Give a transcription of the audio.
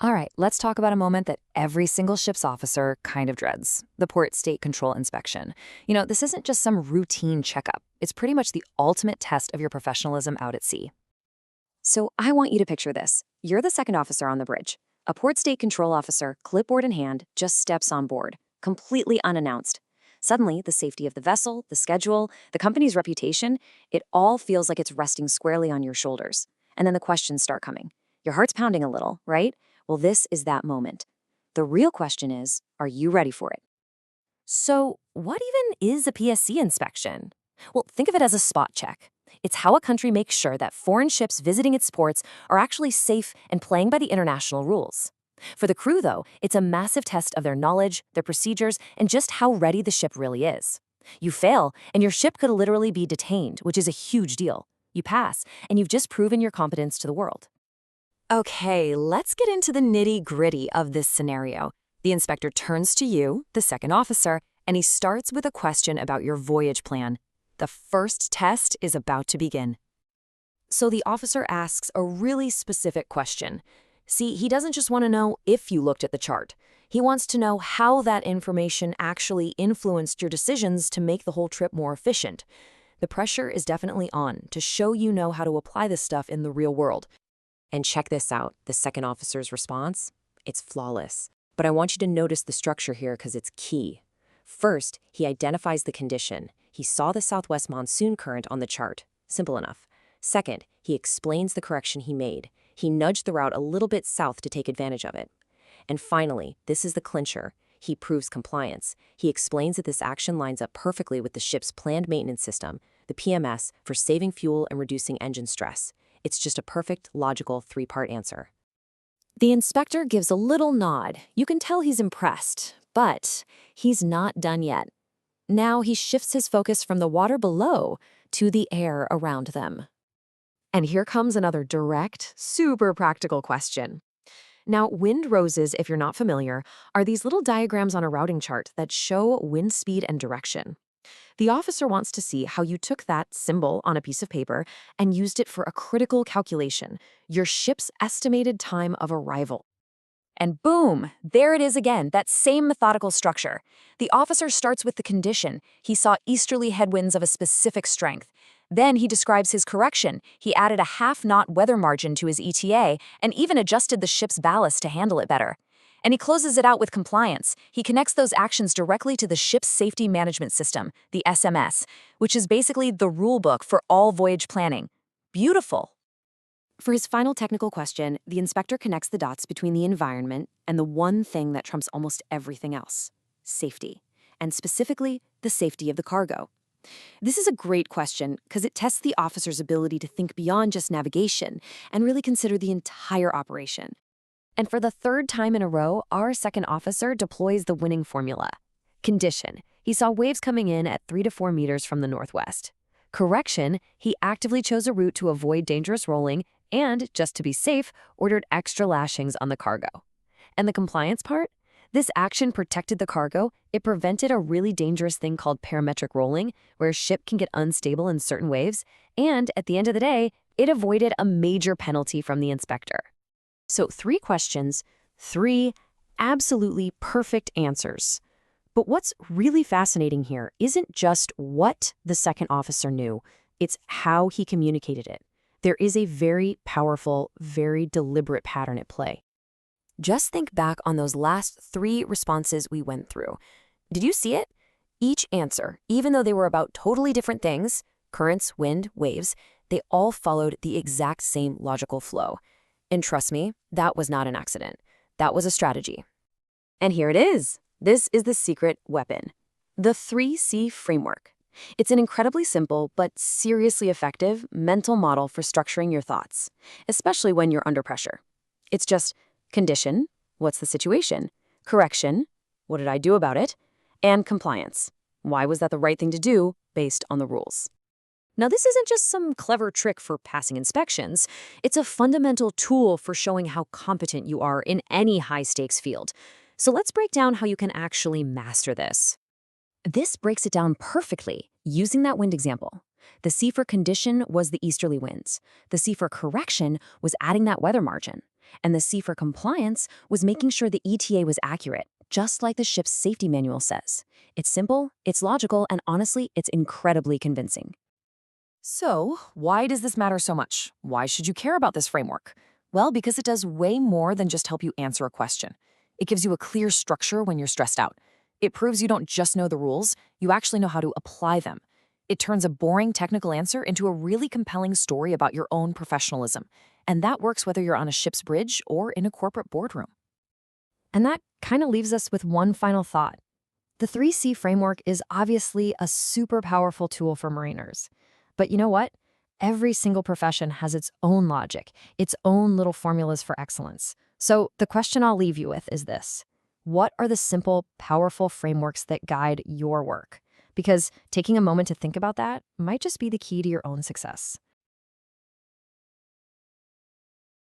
All right, let's talk about a moment that every single ship's officer kind of dreads, the port state control inspection. This isn't just some routine checkup. It's pretty much the ultimate test of your professionalism out at sea. So I want you to picture this. You're the second officer on the bridge. A port state control officer, clipboard in hand, just steps on board, completely unannounced. Suddenly, the safety of the vessel, the schedule, the company's reputation, it all feels like it's resting squarely on your shoulders. And then the questions start coming. Your heart's pounding a little, right? Well, this is that moment. The real question is, are you ready for it? So, what even is a PSC inspection? Well, think of it as a spot check. It's how a country makes sure that foreign ships visiting its ports are actually safe and playing by the international rules. For the crew, though, it's a massive test of their knowledge, their procedures, and just how ready the ship really is. You fail, and your ship could literally be detained, which is a huge deal. You pass, and you've just proven your competence to the world. Okay, let's get into the nitty-gritty of this scenario. The inspector turns to you, the second officer, and he starts with a question about your voyage plan. The first test is about to begin. So the officer asks a really specific question. See, he doesn't just want to know if you looked at the chart. He wants to know how that information actually influenced your decisions to make the whole trip more efficient. The pressure is definitely on to show you know how to apply this stuff in the real world. And check this out, the second officer's response? It's flawless. But I want you to notice the structure here because it's key. First, he identifies the condition. He saw the southwest monsoon current on the chart. Simple enough. Second, he explains the correction he made. He nudged the route a little bit south to take advantage of it. And finally, this is the clincher. He proves compliance. He explains that this action lines up perfectly with the ship's planned maintenance system, the PMS, for saving fuel and reducing engine stress. It's just a perfect, logical, three-part answer. The inspector gives a little nod. You can tell he's impressed, but he's not done yet. Now he shifts his focus from the water below to the air around them. And here comes another direct, super practical question. Now, wind roses, if you're not familiar, are these little diagrams on a routing chart that show wind speed and direction. The officer wants to see how you took that symbol on a piece of paper and used it for a critical calculation, your ship's estimated time of arrival. And boom, there it is again, that same methodical structure. The officer starts with the condition. He saw easterly headwinds of a specific strength. Then he describes his correction. He added a half-knot weather margin to his ETA and even adjusted the ship's ballast to handle it better. And he closes it out with compliance. He connects those actions directly to the ship's safety management system, the SMS, which is basically the rule book for all voyage planning. Beautiful. For his final technical question, the inspector connects the dots between the environment and the one thing that trumps almost everything else: safety, and specifically the safety of the cargo. This is a great question because it tests the officer's ability to think beyond just navigation and really consider the entire operation. And for the third time in a row, our second officer deploys the winning formula. Condition: he saw waves coming in at 3 to 4 meters from the northwest. Correction: he actively chose a route to avoid dangerous rolling and, just to be safe, ordered extra lashings on the cargo. And the compliance part? This action protected the cargo. It prevented a really dangerous thing called parametric rolling, where a ship can get unstable in certain waves. And at the end of the day, it avoided a major penalty from the inspector. So 3 questions, 3 absolutely perfect answers. But what's really fascinating here isn't just what the second officer knew, it's how he communicated it. There is a very powerful, very deliberate pattern at play. Just think back on those last 3 responses we went through. Did you see it? Each answer, even though they were about totally different things, currents, wind, waves, they all followed the exact same logical flow. And trust me, that was not an accident. That was a strategy. And here it is. This is the secret weapon, the 3C framework. It's an incredibly simple but seriously effective mental model for structuring your thoughts, especially when you're under pressure. It's just condition, what's the situation? Correction, what did I do about it? And compliance, why was that the right thing to do based on the rules? Now, this isn't just some clever trick for passing inspections. It's a fundamental tool for showing how competent you are in any high-stakes field. So let's break down how you can actually master this. This breaks it down perfectly, using that wind example. The C for condition was the easterly winds. The C for correction was adding that weather margin. And the C for compliance was making sure the ETA was accurate, just like the ship's safety manual says. It's simple, it's logical, and honestly, it's incredibly convincing. So, why does this matter so much? Why should you care about this framework? Well, because it does way more than just help you answer a question. It gives you a clear structure when you're stressed out. It proves you don't just know the rules, you actually know how to apply them. It turns a boring technical answer into a really compelling story about your own professionalism. And that works whether you're on a ship's bridge or in a corporate boardroom. And that kind of leaves us with one final thought. The 3C framework is obviously a super powerful tool for mariners. But you know what? Every single profession has its own logic, its own little formulas for excellence. So the question I'll leave you with is this. What are the simple, powerful frameworks that guide your work? Because taking a moment to think about that might just be the key to your own success.